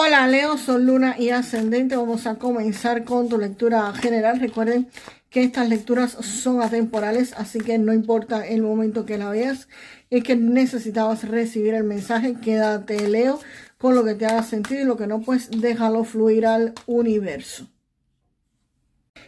Hola Leo, Sol, Luna y Ascendente. Vamos a comenzar con tu lectura general. Recuerden que estas lecturas son atemporales, así que no importa el momento que la veas, es que necesitabas recibir el mensaje. Quédate, Leo, con lo que te haga sentido y lo que no, pues déjalo fluir al universo.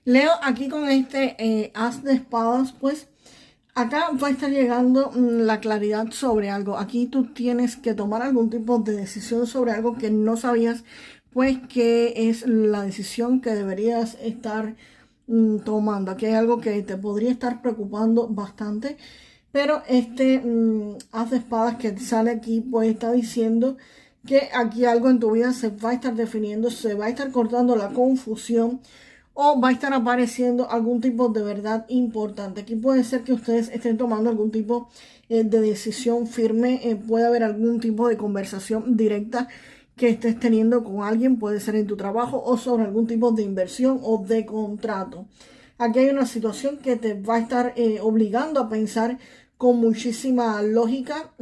Leo, aquí con este As de Espadas, pues acá va a estar llegando la claridad sobre algo. Aquí tú tienes que tomar algún tipo de decisión sobre algo que no sabías, pues que es la decisión que deberías estar tomando. Aquí hay algo que te podría estar preocupando bastante, pero este As de Espadas que sale aquí, pues está diciendo que aquí algo en tu vida se va a estar definiendo, se va a estar cortando la confusión o va a estar apareciendo algún tipo de verdad importante. Aquí puede ser que ustedes estén tomando algún tipo de decisión firme, puede haber algún tipo de conversación directa que estés teniendo con alguien, puede ser en tu trabajo o sobre algún tipo de inversión o de contrato. Aquí hay una situación que te va a estar obligando a pensar con muchísima lógica.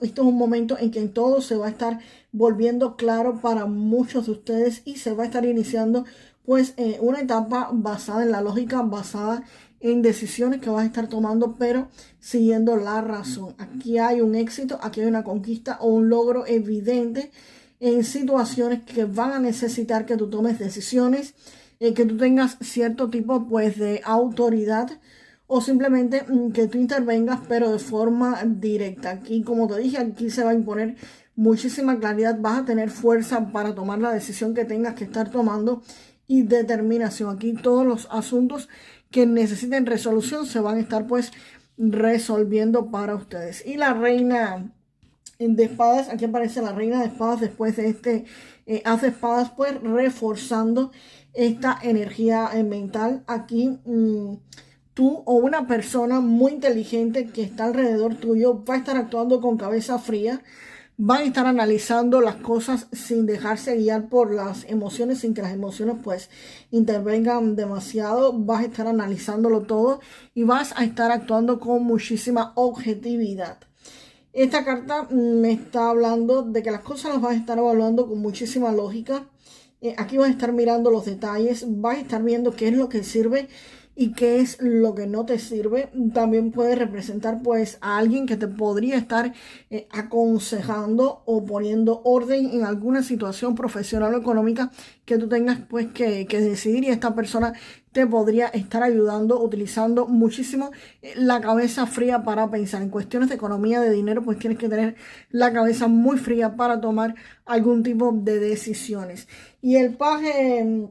Esto es un momento en que todo se va a estar volviendo claro para muchos de ustedes y se va a estar iniciando pues una etapa basada en la lógica, basada en decisiones que vas a estar tomando, pero siguiendo la razón. Aquí hay un éxito, aquí hay una conquista o un logro evidente en situaciones que van a necesitar que tú tomes decisiones, que tú tengas cierto tipo pues de autoridad o simplemente que tú intervengas pero de forma directa. Aquí, como te dije, aquí se va a imponer muchísima claridad, vas a tener fuerza para tomar la decisión que tengas que estar tomando y determinación. Aquí todos los asuntos que necesiten resolución se van a estar pues resolviendo para ustedes. Y la reina de espadas, aquí aparece la reina de espadas después de este As de espadas, pues reforzando esta energía mental. Aquí tú o una persona muy inteligente que está alrededor tuyo va a estar actuando con cabeza fría, van a estar analizando las cosas sin dejarse guiar por las emociones, sin que las emociones pues intervengan demasiado. Vas a estar analizándolo todo y vas a estar actuando con muchísima objetividad. Esta carta me está hablando de que las cosas las vas a estar evaluando con muchísima lógica. Aquí vas a estar mirando los detalles, vas a estar viendo qué es lo que sirve y qué es lo que no te sirve. También puede representar pues a alguien que te podría estar aconsejando o poniendo orden en alguna situación profesional o económica que tú tengas pues que decidir, y esta persona te podría estar ayudando utilizando muchísimo la cabeza fría para pensar en cuestiones de economía, de dinero. Pues tienes que tener la cabeza muy fría para tomar algún tipo de decisiones. Y el paje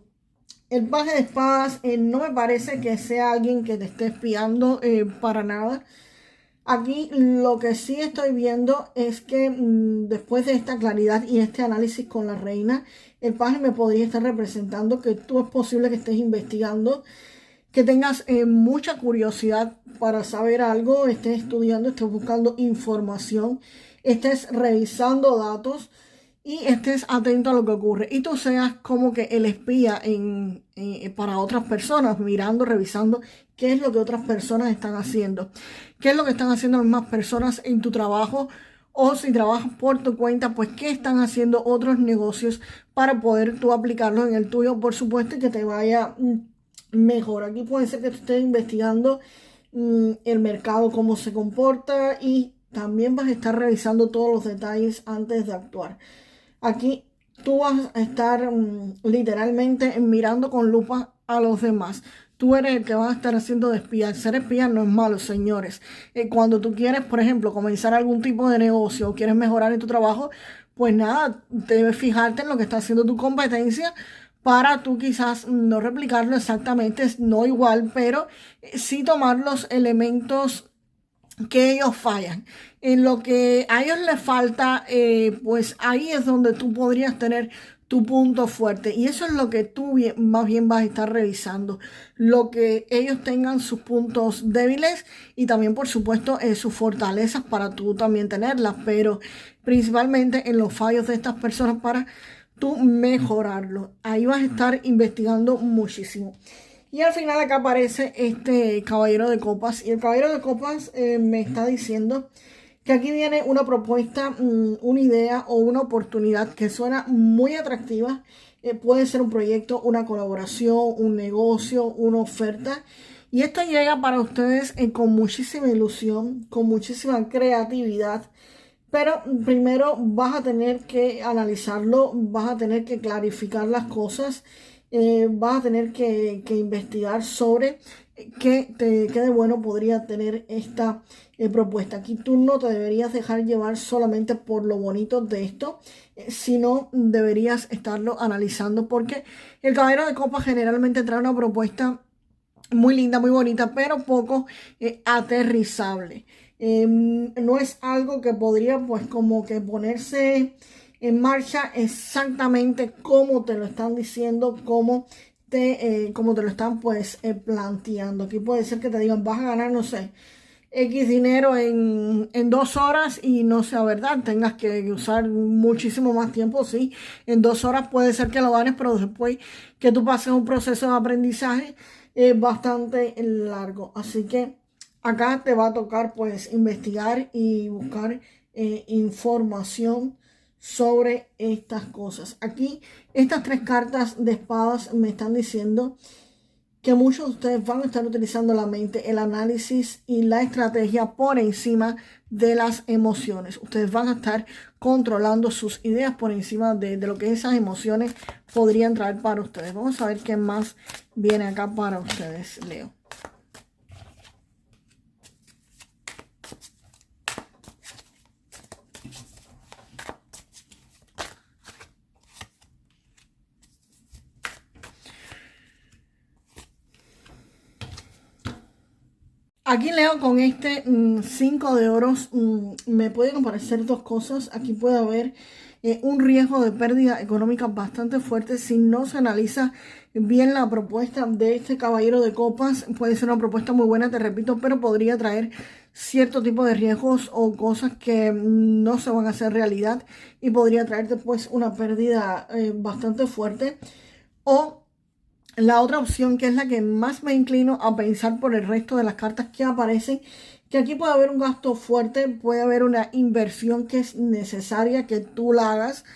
de espadas no me parece que sea alguien que te esté espiando para nada. Aquí lo que sí estoy viendo es que después de esta claridad y este análisis con la reina, el paje me podría estar representando que tú es posible que estés investigando, que tengas mucha curiosidad para saber algo, estés estudiando, estés buscando información, estés revisando datos y estés atento a lo que ocurre. Y tú seas como que el espía para otras personas, mirando, revisando qué es lo que otras personas están haciendo, qué es lo que están haciendo las mismas personas en tu trabajo. O si trabajas por tu cuenta, pues qué están haciendo otros negocios para poder tú aplicarlo en el tuyo, por supuesto, y que te vaya mejor. Aquí puede ser que tú estés investigando el mercado, cómo se comporta, y también vas a estar revisando todos los detalles antes de actuar. Aquí tú vas a estar literalmente mirando con lupa a los demás. Tú eres el que va a estar haciendo de espía. Ser espía no es malo, señores. Cuando tú quieres, por ejemplo, comenzar algún tipo de negocio o quieres mejorar en tu trabajo, pues nada, debes fijarte en lo que está haciendo tu competencia para tú quizás no replicarlo exactamente, no igual, pero sí tomar los elementos que ellos fallan. En lo que a ellos les falta, pues ahí es donde tú podrías tener tu punto fuerte. Y eso es lo que tú más bien vas a estar revisando. Lo que ellos tengan sus puntos débiles y también, por supuesto, sus fortalezas para tú también tenerlas. Pero principalmente en los fallos de estas personas para tú mejorarlo. Ahí vas a estar investigando muchísimo. Y al final acá aparece este caballero de copas. Y el caballero de copas me está diciendo que aquí viene una propuesta, una idea o una oportunidad que suena muy atractiva. Puede ser un proyecto, una colaboración, un negocio, una oferta. Y esto llega para ustedes con muchísima ilusión, con muchísima creatividad. Pero primero vas a tener que analizarlo, vas a tener que clarificar las cosas, vas a tener que investigar sobre qué de bueno podría tener esta propuesta. Aquí tú no te deberías dejar llevar solamente por lo bonito de esto, sino deberías estarlo analizando porque el caballero de copas generalmente trae una propuesta muy linda, muy bonita, pero poco aterrizable. No es algo que podría pues como que ponerse en marcha exactamente como te lo están diciendo, como te lo están pues planteando. Aquí puede ser que te digan, vas a ganar, no sé, X dinero en 2 horas y no sea verdad, tengas que usar muchísimo más tiempo, sí, en 2 horas puede ser que lo ganes, pero después que tú pases un proceso de aprendizaje bastante largo, así que acá te va a tocar pues investigar y buscar información sobre estas cosas. Aquí estas 3 cartas de espadas me están diciendo que muchos de ustedes van a estar utilizando la mente, el análisis y la estrategia por encima de las emociones. Ustedes van a estar controlando sus ideas por encima de lo que esas emociones podrían traer para ustedes. Vamos a ver qué más viene acá para ustedes, Leo. Aquí Leo con este 5 de oros me pueden aparecer 2 cosas. Aquí puede haber un riesgo de pérdida económica bastante fuerte si no se analiza bien la propuesta de este caballero de copas. Puede ser una propuesta muy buena, te repito, pero podría traer cierto tipo de riesgos o cosas que no se van a hacer realidad y podría traerte pues una pérdida bastante fuerte. O la otra opción, que es la que más me inclino a pensar por el resto de las cartas que aparecen, que aquí puede haber un gasto fuerte, puede haber una inversión que es necesaria que tú la hagas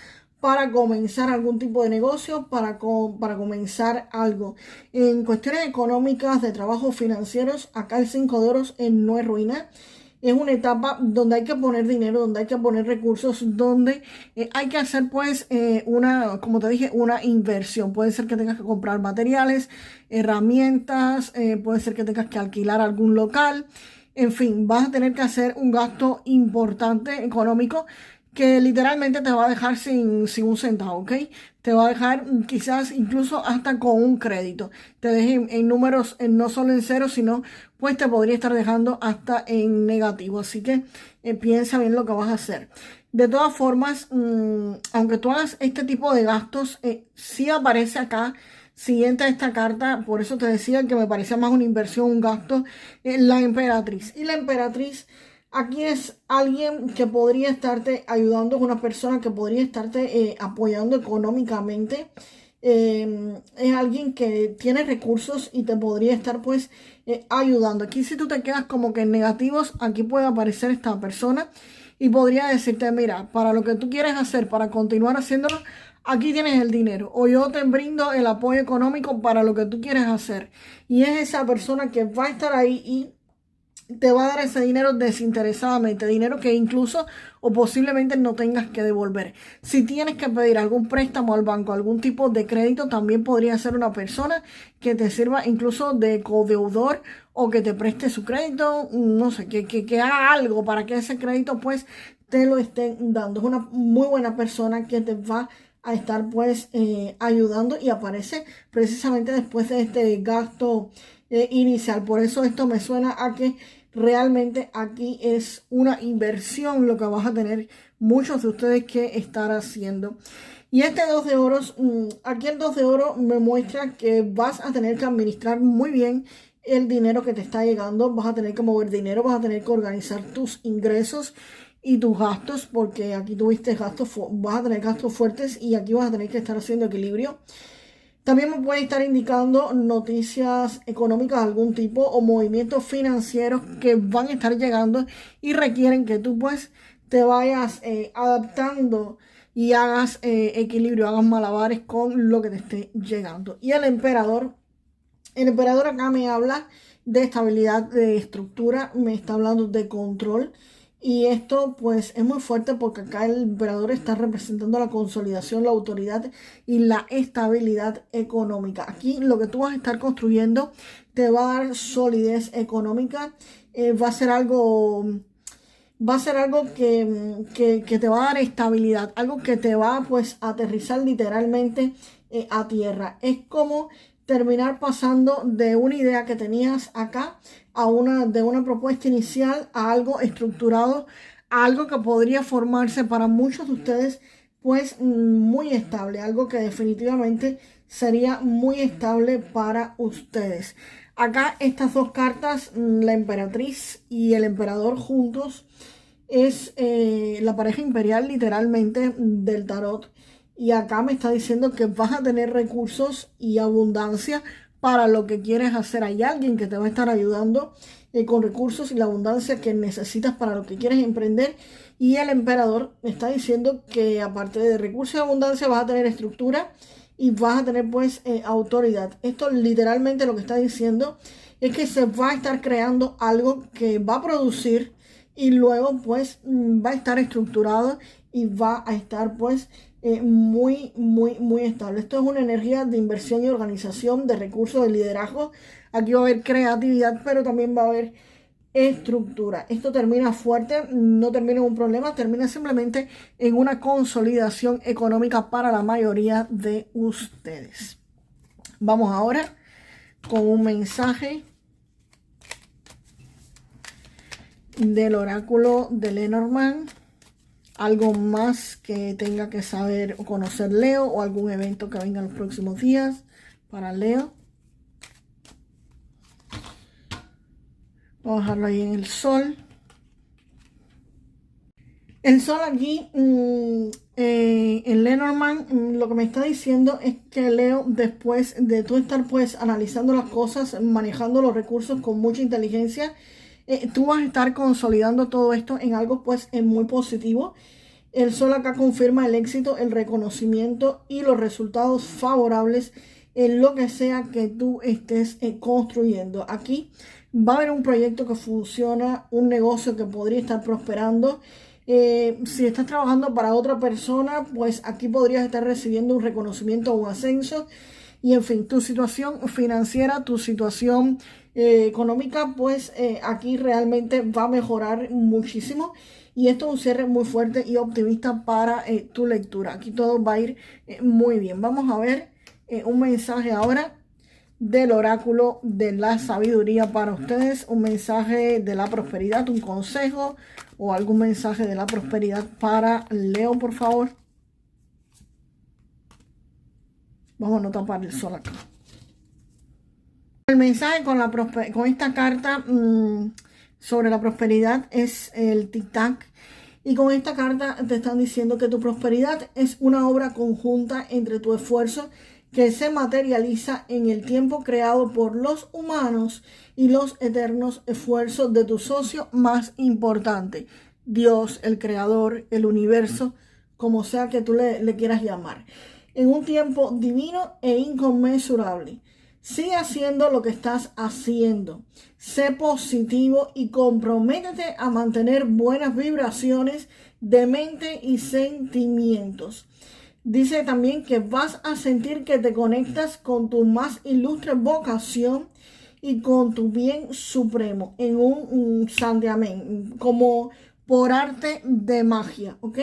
para comenzar algún tipo de negocio, para comenzar algo. En cuestiones económicas, de trabajos financieros, acá el 5 de oros no es ruina. Es una etapa donde hay que poner dinero, donde hay que poner recursos, donde hay que hacer pues como te dije, una inversión. Puede ser que tengas que comprar materiales, herramientas, puede ser que tengas que alquilar algún local. En fin, vas a tener que hacer un gasto importante económico que literalmente te va a dejar sin un centavo, ¿ok? Te va a dejar quizás incluso hasta con un crédito. Te deje en números, no solo en cero, sino pues te podría estar dejando hasta en negativo. Así que piensa bien lo que vas a hacer. De todas formas, aunque tú hagas este tipo de gastos, sí aparece acá, siguiente a esta carta, por eso te decía que me parecía más una inversión, un gasto, la emperatriz. Y la emperatriz aquí es alguien que podría estarte ayudando, es una persona que podría estarte apoyando económicamente. Es alguien que tiene recursos y te podría estar pues ayudando. Aquí si tú te quedas como que en negativos, aquí puede aparecer esta persona y podría decirte, mira, para lo que tú quieres hacer, para continuar haciéndolo, aquí tienes el dinero. O yo te brindo el apoyo económico para lo que tú quieres hacer. Y es esa persona que va a estar ahí y te va a dar ese dinero desinteresadamente, dinero que incluso o posiblemente no tengas que devolver. Si tienes que pedir algún préstamo al banco, algún tipo de crédito, también podría ser una persona que te sirva incluso de codeudor o que te preste su crédito, no sé, que haga algo para que ese crédito pues te lo estén dando. Es una muy buena persona que te va a estar pues ayudando y aparece precisamente después de este gasto inicial. Por eso esto me suena a que realmente aquí es una inversión lo que vas a tener muchos de ustedes que estar haciendo. Y este 2 de oros, aquí el 2 de oro me muestra que vas a tener que administrar muy bien el dinero que te está llegando. Vas a tener que mover dinero, vas a tener que organizar tus ingresos y tus gastos, porque aquí tuviste gastos, vas a tener gastos fuertes y aquí vas a tener que estar haciendo equilibrio. También me puede estar indicando noticias económicas de algún tipo o movimientos financieros que van a estar llegando y requieren que tú pues te vayas adaptando y hagas equilibrio, hagas malabares con lo que te esté llegando. Y el emperador acá me habla de estabilidad, de estructura, me está hablando de control. Y esto pues es muy fuerte porque acá el emperador está representando la consolidación, la autoridad y la estabilidad económica. Aquí lo que tú vas a estar construyendo te va a dar solidez económica, va a ser algo que te va a dar estabilidad, algo que te va pues a aterrizar literalmente a tierra. Es como terminar pasando de una idea que tenías acá de una propuesta inicial a algo estructurado, a algo que podría formarse para muchos de ustedes pues muy estable, algo que definitivamente sería muy estable para ustedes. Acá estas dos cartas, la emperatriz y el emperador juntos, es la pareja imperial literalmente del tarot. Y acá me está diciendo que vas a tener recursos y abundancia para lo que quieres hacer. Hay alguien que te va a estar ayudando con recursos y la abundancia que necesitas para lo que quieres emprender. Y el emperador me está diciendo que aparte de recursos y abundancia vas a tener estructura y vas a tener pues autoridad. Esto literalmente lo que está diciendo es que se va a estar creando algo que va a producir y luego pues va a estar estructurado y va a estar pues muy estable. Esto es una energía de inversión y organización, de recursos, de liderazgo. Aquí va a haber creatividad, pero también va a haber estructura. Esto termina fuerte, no termina en un problema, termina simplemente en una consolidación económica para la mayoría de ustedes. Vamos ahora con un mensaje del oráculo de Lenormand. Algo más que tenga que saber o conocer Leo, o algún evento que venga en los próximos días para Leo. Vamos a dejarlo ahí en el sol. El sol aquí en Lenormand lo que me está diciendo es que Leo, después de tú estar pues analizando las cosas, manejando los recursos con mucha inteligencia, tú vas a estar consolidando todo esto en algo pues muy positivo. El sol acá confirma el éxito, el reconocimiento y los resultados favorables en lo que sea que tú estés construyendo. Aquí va a haber un proyecto que funciona, un negocio que podría estar prosperando. Si estás trabajando para otra persona, pues aquí podrías estar recibiendo un reconocimiento o un ascenso. Y en fin, tu situación financiera, tu situación económica, pues aquí realmente va a mejorar muchísimo. Y esto es un cierre muy fuerte y optimista para tu lectura. Aquí todo va a ir muy bien. Vamos a ver un mensaje ahora del oráculo de la sabiduría para ustedes. Un mensaje de la prosperidad, un consejo o algún mensaje de la prosperidad para Leo, por favor. Vamos a no tapar el sol acá. El mensaje con esta carta sobre la prosperidad es el tic-tac. Y con esta carta te están diciendo que tu prosperidad es una obra conjunta entre tu esfuerzo que se materializa en el tiempo creado por los humanos y los eternos esfuerzos de tu socio más importante, Dios, el creador, el universo, como sea que tú le quieras llamar, en un tiempo divino e inconmensurable. Sigue haciendo lo que estás haciendo. Sé positivo y comprométete a mantener buenas vibraciones de mente y sentimientos. Dice también que vas a sentir que te conectas con tu más ilustre vocación y con tu bien supremo en un santiamén, como por arte de magia, ¿ok?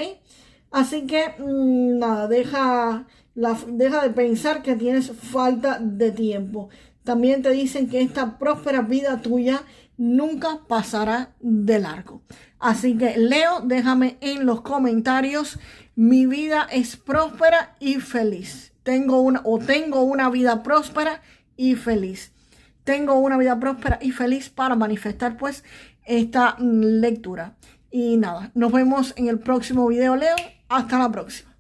Así que nada, deja de pensar que tienes falta de tiempo. También te dicen que esta próspera vida tuya nunca pasará de largo. Así que Leo, déjame en los comentarios: mi vida es próspera y feliz. Tengo una vida próspera y feliz. Tengo una vida próspera y feliz para manifestar pues esta lectura. Y nada, nos vemos en el próximo video, Leo. Hasta la próxima.